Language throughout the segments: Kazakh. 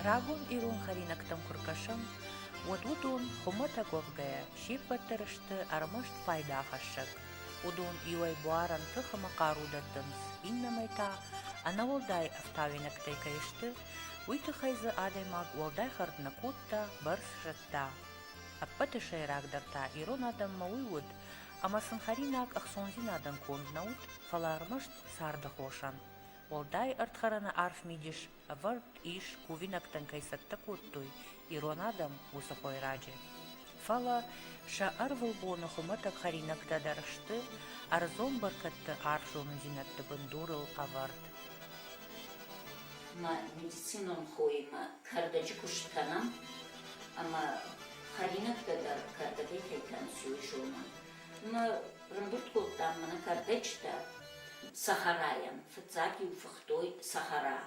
Рагун ирун харинактам куркашам, удун хумата говгая, шиппаттырышты армашт пайда хашшак. Удун юай буаран тыхама карудаттымс, иннамайта, ана волдай автавинактай кайышты, уйтыхайзы адаймаг волдай хардна кутта, барс жатта. Аппаты шайрагдарта ирон адам мауйвуд, амасын харинак ахсонзин адан конднаут, фалармашт сарды хошан. Волдай артхарана арф мидиш, авард иш кувинактан кайсатта куттуй, ирон адам усахой раджи. Фала ша арвылбоны хуматак харинакта дарышты, арзон баркатты аршуны зинатты бандурыл авард. Ма медицинон хойма кардачы куштанам, ама харинакта дар кардагай тайтан сюйшуна. Ма рымбурт коттам мана кардачта Сахараян, фацаки уфахтой Сахара,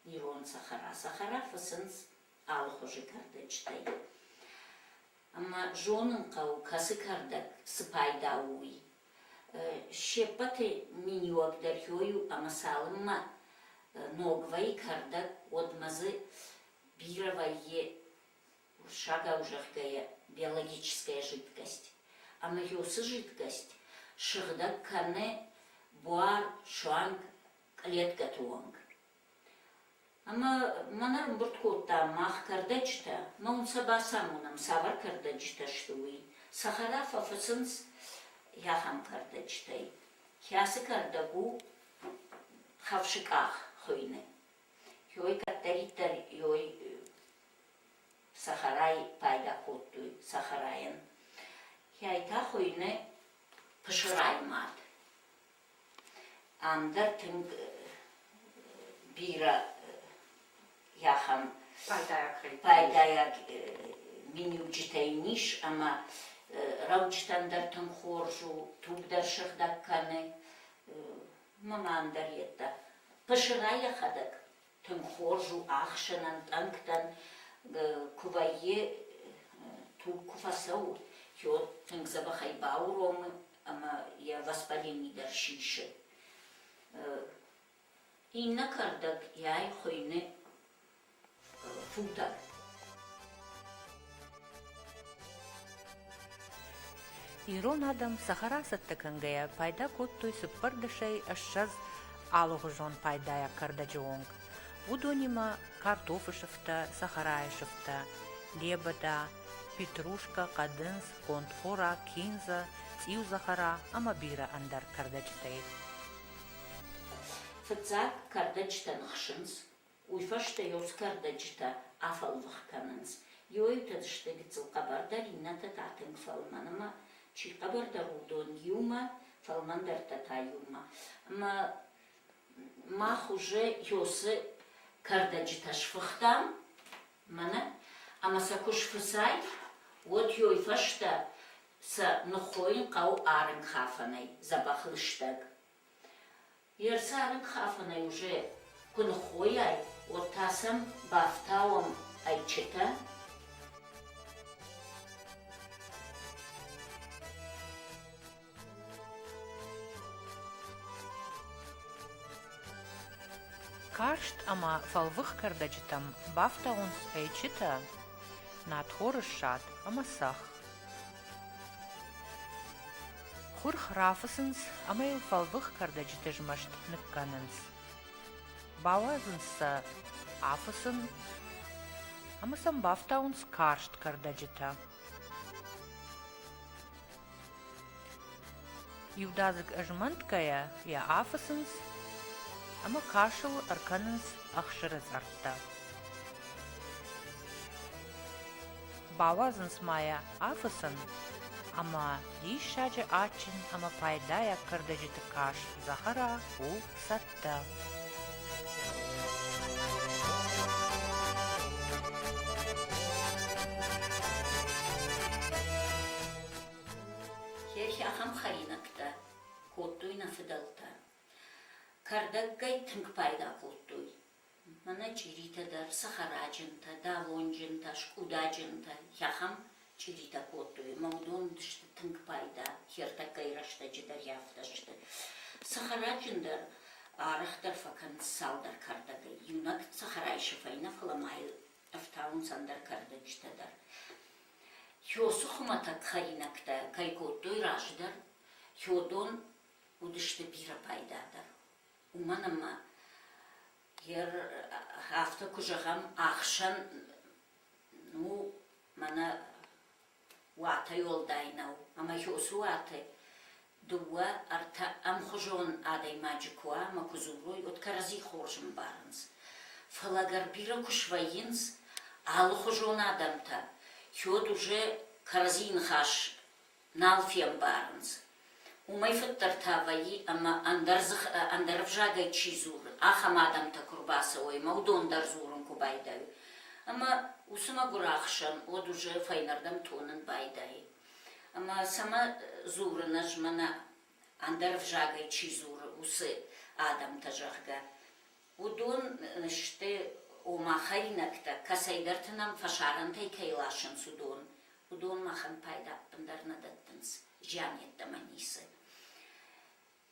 ирон Сахара. Сахара фасынс алхожи кардачтай. Ама жонын кау касы кардак сыпайда уй. Шепаты миньюак дархёю ама салымма ногвай кардак одмазы бировае шага ужахгая биологическая жидкость. Ама ёсы жидкость шыгдак кане буар шуанг клетка туанг. Ама манар бурткота мах кардачта, маун сабасамунам савар кардачта штуи. Сахара фафасынс яхам кардачтай. Хясы кардагу хавшиках хойне. Йой каттаритар йой сахарай пайда коттуй сахараян. Хяйта хойне пышырай мат. Андar tüm bira яхам пайдаяк минючитайниш, ама раучтандар тüm хоржу, тубдар шыхдакканы, мамандар етта. Пышыра яхадак тüm хоржу ахшанан танктан кувайе туб куфасау, хё тüm забахай бауромы, ама я воспаление дар шиши. Инна кардак яй хойне футак. Ирон адам сахара саттакангая пайда коттуй сыппардышай ашшаз алуғыжон пайдая кардачуонг. Удонима картофышыфта, сахарайшыфта, лебада, петрушка, кадынс, контхора, кинза, цию захара, амабира андар кардачтай. Фацак кардачта нахшынс, уйфашта йоз кардачта афалвах канынс. Йойтад штегицл кабардар инната татын фалманама, чи кабардар удон юма, фалмандар тата юма. Мах уже йосы кардачта шфахтам, мана, ама сакуш фасай, вот йойфашта са нахоин кау арен хафанай, забахлыштаг. Ерсарен хафанай уже кунхояй, вот тасам бафтауам айчета. Каршт ама фалвых кардачтам бафтаунс айчита надхорышат ама сах. Хурх рафысынс амай фалвых кардачтыжмашт ныкканынс. Бауазынса афысын амасам бафтаунс каршт кардачта. Юдазык ажманткая я афысынс ама кашыл арканынс ахшырыз артта. Бауазынс мая афысын ама дишаджы ачин ама пайдая кардачты каш захара у сатта. Херхахам харинакта, коттуй нафидалта. Кардаггай тынк пайда коттуй. Мана чирита дар сахараджынта, давонджынта, шкудаджынта, яхам чирита коттуй. Маудон дышты тынк пайда, хертаккай рашта жидар яфташты. Сахараджындар арахтар факан салдар кардагай. Юнак сахарайшы файна фаламай Афтаун сандар кардачтадар. Хёсу хуматак харинакта кайкоттой раждар. Хёдон удышты бира пайдадар. Уманама ер хафта кужагам ахшан ну мана вата йолдайнау. Ама хёсу вата дуа арта амхужон адай маджикуа макузурой от карази хоржим барнс. Фалагар бира кушваинс алхужон адамта. Хёд уже каразин хаш налфиам барнс. Умай фаттартаваи ама андарвжагай чизур. Ахам адамта курбаса ой маудон дарзурун кубайдай. Ама усума гурахшан од уже файнардам тонын байдай. Ама сама зурынаш мана андарвжагай чизур усы адамта жахга. Удон ште ома харинакта касайдартынам фашарантай кайлашын судон. Удон махан пайдаппындар надаттынс. Жанетта манисы.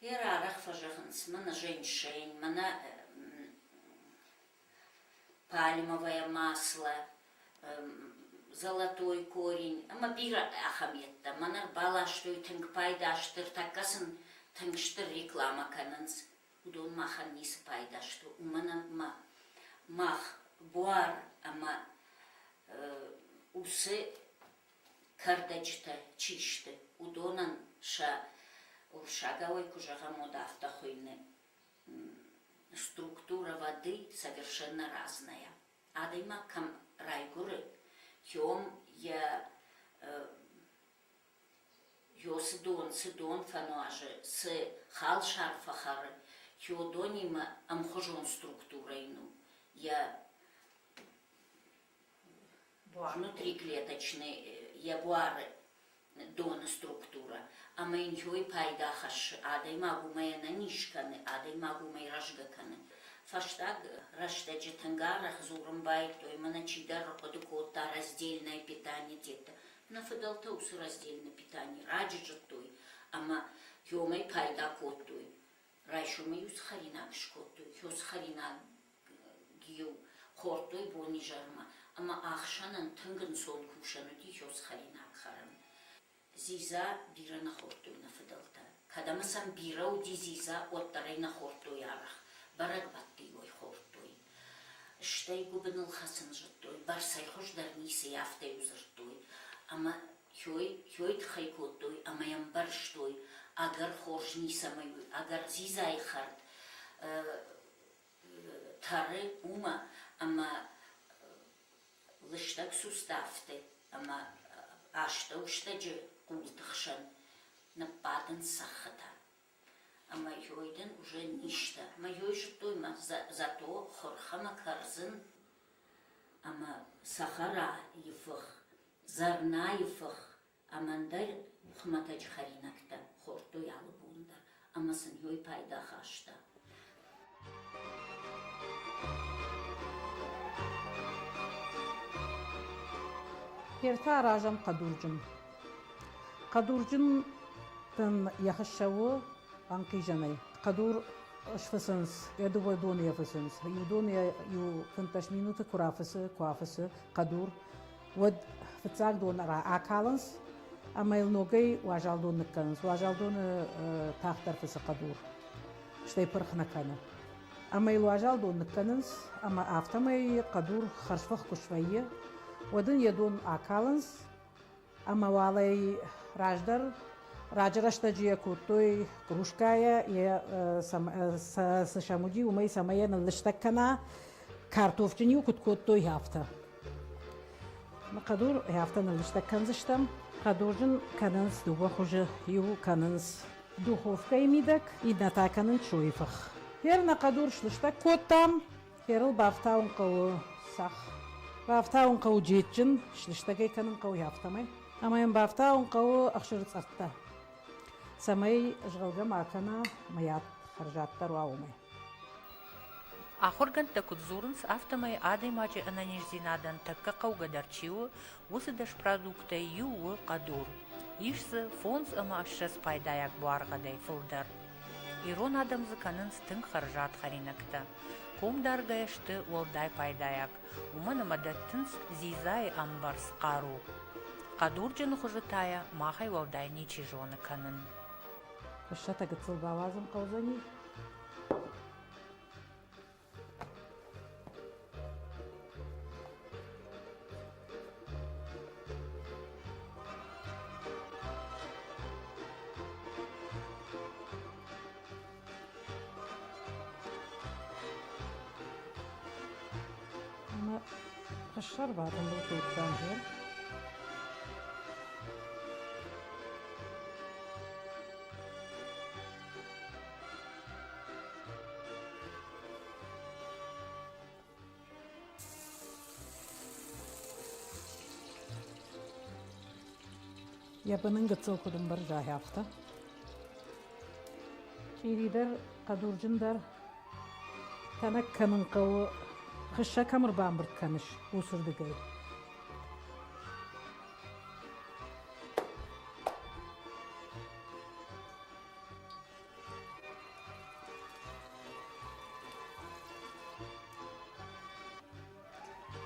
Ирарах фажахынс, мана женьшень, мана пальмовое масло, золотой корень. Ама бира ахаметта, манар балаштой тынг пайдаштыр, таккасын тынгштыр реклама канынс. Удон махан нисы пайдашту. Умана мах буар, ама усы кардачта чишты. Удонан шаговой кужага модавта хуйны. Структура воды совершенно разная. Адайма кам райгуры. Хём я сыдон фануажи с хал шарфахары. Хёдонима амхожон структурайну. Я внутриклеточный, я буары. Дона структура. А майн хёй пайдахаш, адай магу майна нишканы, адай магу май рашгаканы. Фаштаг раштаджи тангарах зурумбай, той мана чидар подукота раздельное питание тета. На фадалтаус раздельное питание, раджиджа той, ама хёмай пайда коттой. Райшумаюс харинак шкоттой, хёс харинак гиу хортой бони жарма. Ама ахшанан тынгын сон кушану ди хёс харинак харам. Зиза бира на хортуй на фидалта. Кадамасан бира уди зиза оттарай на хортуй арах. Барак батты ой хортуй. Штай губыныл хасын жыттой. Барсай хош дарнисы яфтай узыртой. Ама хёй тхай коттой, ама ямбар штой. Агар хорж нисамай, агар зизай хард. Тары ума, ама лыштак суставты. Ама ашта уштаджи култахшан нападен сахата. Ама йойден уже ништа. Ама йой житойма зато хорхама карзын. Ама сахара ефых, зарна ефых. Амандар хматач харинакта хорто ялы бундар. Ама сын йой пайда хашта. Ерта ражам кадуржын. Кадуржын тын яхышшавы анки жанай. Кадур шфысынс, эдувай дон яфысынс. Юдон ю фынташ минуты куафысы, кадур. Вад фыцак дон акалынс, ама илногай важал дон ныкканынс. Важал дон тахтар фысы кадур. Штай пырхнаканы. Ама ил важал дон ныкканынс, ама автомай кадур харшфах кушвайы. ودن يدون أكالنس أما والي راجدر راجرشتا جيا كورتوي كروشكايا يا سشاموجي ومي سمايا نلشتكنا كارتوفجني وكت كورتوي هافتا مقدور هافتا نلشتكنزشتم قدورجن كاننس دوبا خوجه يو كاننس دуховка имидак и натаканын чуйфах هيرنا قدور شلشتك كوتام هيرل بافتاون قو صح بافتاون قو جيتجن شلشتاقي كانن قو يافتامي اما ين بافتاون قو اخشر تصرتا سماي اشغلغا ماكانا ميات خرجات ترواومي Ахорган такут зурнс автомай адой мачи ананижзинадан такка қаугадарчиу усыдаш продукта юу қадур. Ишсы фонс ама ашшас пайдаяк буаргадай фылдар. Ирон адамзы канын стың харжат харинакта. Ком даргаяшты олдай пайдаяк. Уманы мадаттынс зизай амбарс қару. Қадурджын хужытая махай олдай ничи жоны канын. Хышата гыцыл бавазым қаузани. Ama kışlar vardı bu kuyuktan her. Yapının gıtsıl kudum bir jahi hafta. Çiğrider, kadurcundar, tanak kanın kavu, kışa kamır bambırt kanış, usurdu gay.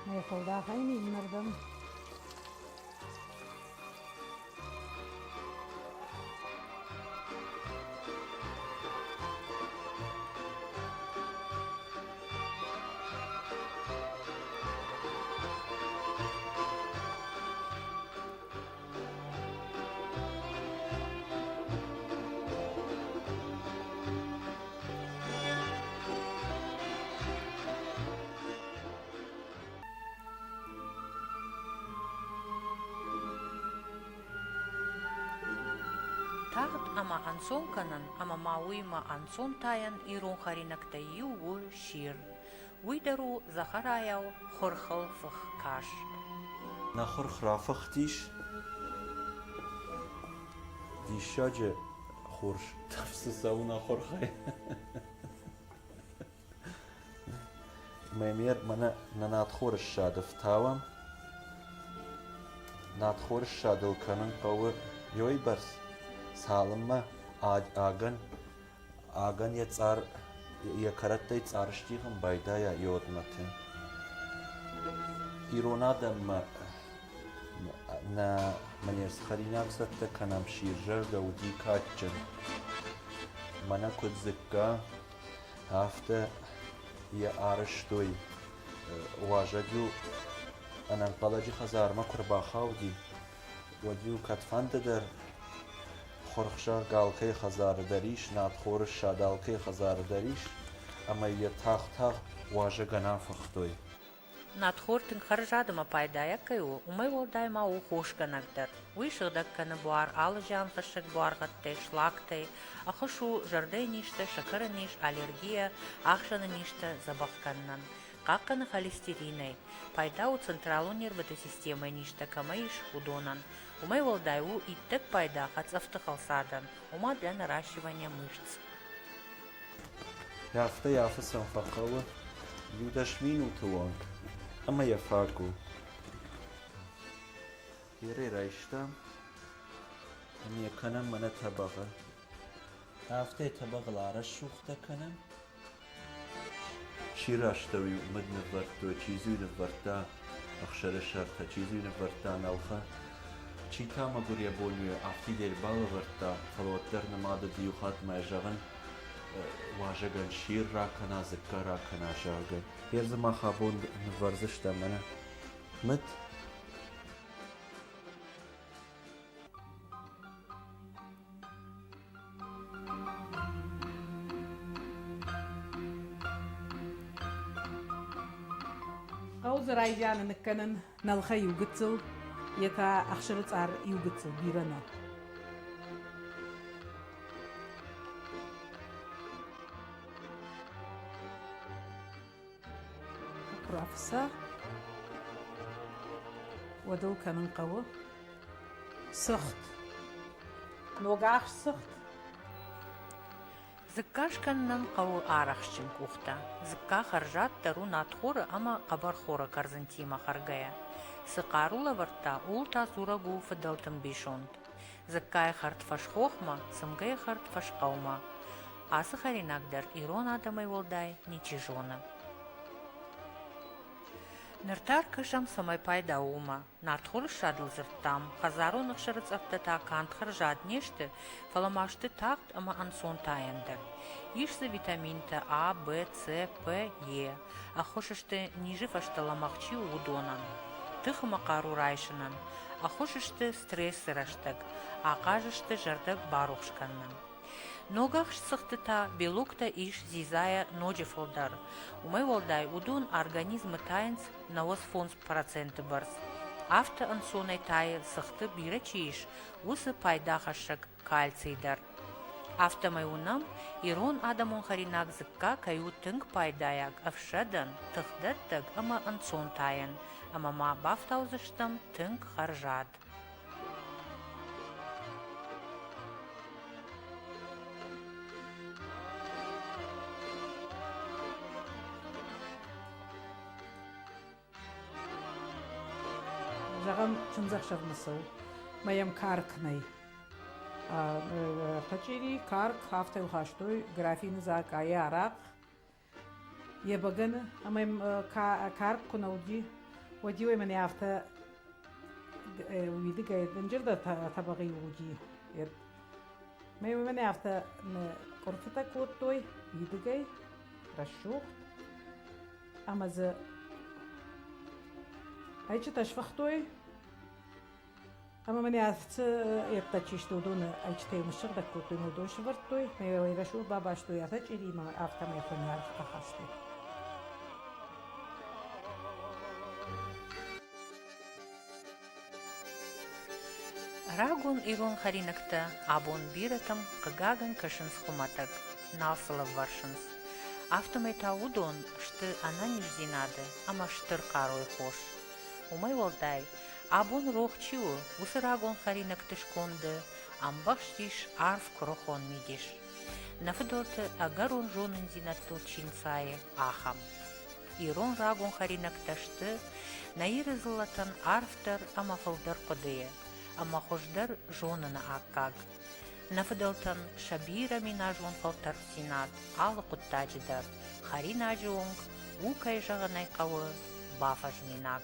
Ne yapıldı haymi inlerden? Тағыт ама ансон канын, ама мауима ансон таян ирон харинакта юу шир. Уйдару захараяу хорхал фых каш. Нахор храфах диш. Дишаджи хорш. Тавсысау нахор хай. Мемер мана нанатхор шадов тавам. Натхор шадов канын кавы йой барс. Салымма аган я цар я караттай царштихым байдая йодматын. Иронадам на манерс харинаксатта канам ширжар гауди каччан. Мана кудзыкка хафта я арыштой важадю анан паладжи хазарма курбахауди вадю катфандадар خورخشا گالکه خزار دریش ناتخورش شادالکه خزار دریش اما یه تاخ واژه گنا فختوی Надхор тын харжадыма пайдая кайу, умай волдай мау хош ганагдыр. Уйшыдак каны буар алы жан хышык буаргаттай, шлактай, ахышу жарды ништы, шакыры ниш, аллергия, ахшаны ништы забахканнан. Какканы холестеринай, пайда у централу нервыты системы ништы камаиш удонан. Умай волдай у иттек пайда хацавты халсадан, ума для наращивания мышц. яфта санфақавы юдашмину туанг اما یه فرقو یه رایشتم همی کنم منه طبقه هفته طبقه لارش شوخته کنم چی راشتوی مد نفرتو چیزی نفرتا اخشر شرطه چیزی نفرتا نلخه چی تاما گوریه بولوی افتی دیر بالا ورتا فلوتر نماده دیو خاتمه جغن واژگن شیر را کنا زکا را کنا شاگن هر زما خابون ورزش دمنه مت قوز رايجان نكنن نلخي يوغتسل يتا أخشرت عر يوغتسل بيرنا رافسا ودو كمن قوة سخت نوغاش سخت Зыккашканнан қауы арақшчын кухта. Зыкка харжат тару натхора ама қабархора карзантима харгая. Сықарула варта ул тазурагу фыдалтым бишонд. Зыккай харт фаш хохма, сымгай харт фаш қаума. асы харинагдыр Ирон адамай волдай ничижона. Ныртар кышам самай пайда ума, нартхул шадыл зырттам, хазаронық шырыц аптата кантхар жаднешті, фаламашты тақт ама ансон таяндар. Ишсы витаминта А, Б, С, П, Е, а хошышты ниже фашталамақчи удонан. Тыхыма қару райшынан, а хошышты стрессыраштык, а кажышты жарды барухшканнан. Ногах сыхтыта белукта иш зизая ножи фолдар. Умай волдай удун организмы таянц на 80% барс. Авто ансонай тайы сыхты бира чииш, усы пайда хашык кальцийдар. Автомай унам Ирон адамон харинак зыкка каю тынг пайдаяк авшадан тыхдаттык ама ансон таян, ама ма бафтаузыштым тынг харжад. Жағам чынзақ шағмысыл, маям каркнай. Хачири карк хафтай ухаштой, графин зак ая арақ. Ебаган, амаям карк кунауди, вадивай мане афта уйды гайдан жерда табағи уди. Маям мане афта корфата коттой, уйды гай, расшух. Амазы Айчы ташфахтой, ама мане афцы ертачишты удоны айчы таймышық да көтін удон шывырттой, мейра ойрашур бабаштой атач ирима автомай хони арфқа хаштой. Рагун Ирон харинакта абон биратам кагаган кашын схуматак, налсылов варшынс. Автомай та удон, шты ана ниш зинады, ама штыр қарой хош. Умай волдай, абон рохчиу, усы рагон харинак тышконды, амбахштиш арф крохон мидиш. Нафдоты агарон жонын зинаттыл чинцае ахам. Ирон рагон харинак ташты, наиры зылатан арфтар ама фалдар кодые, ама хождар жонына аккаг. Нафдалтан шабира минажон фалтар синат, алы куттаджидар, харинажонг, укай жағанай қауы, бафаж минаг.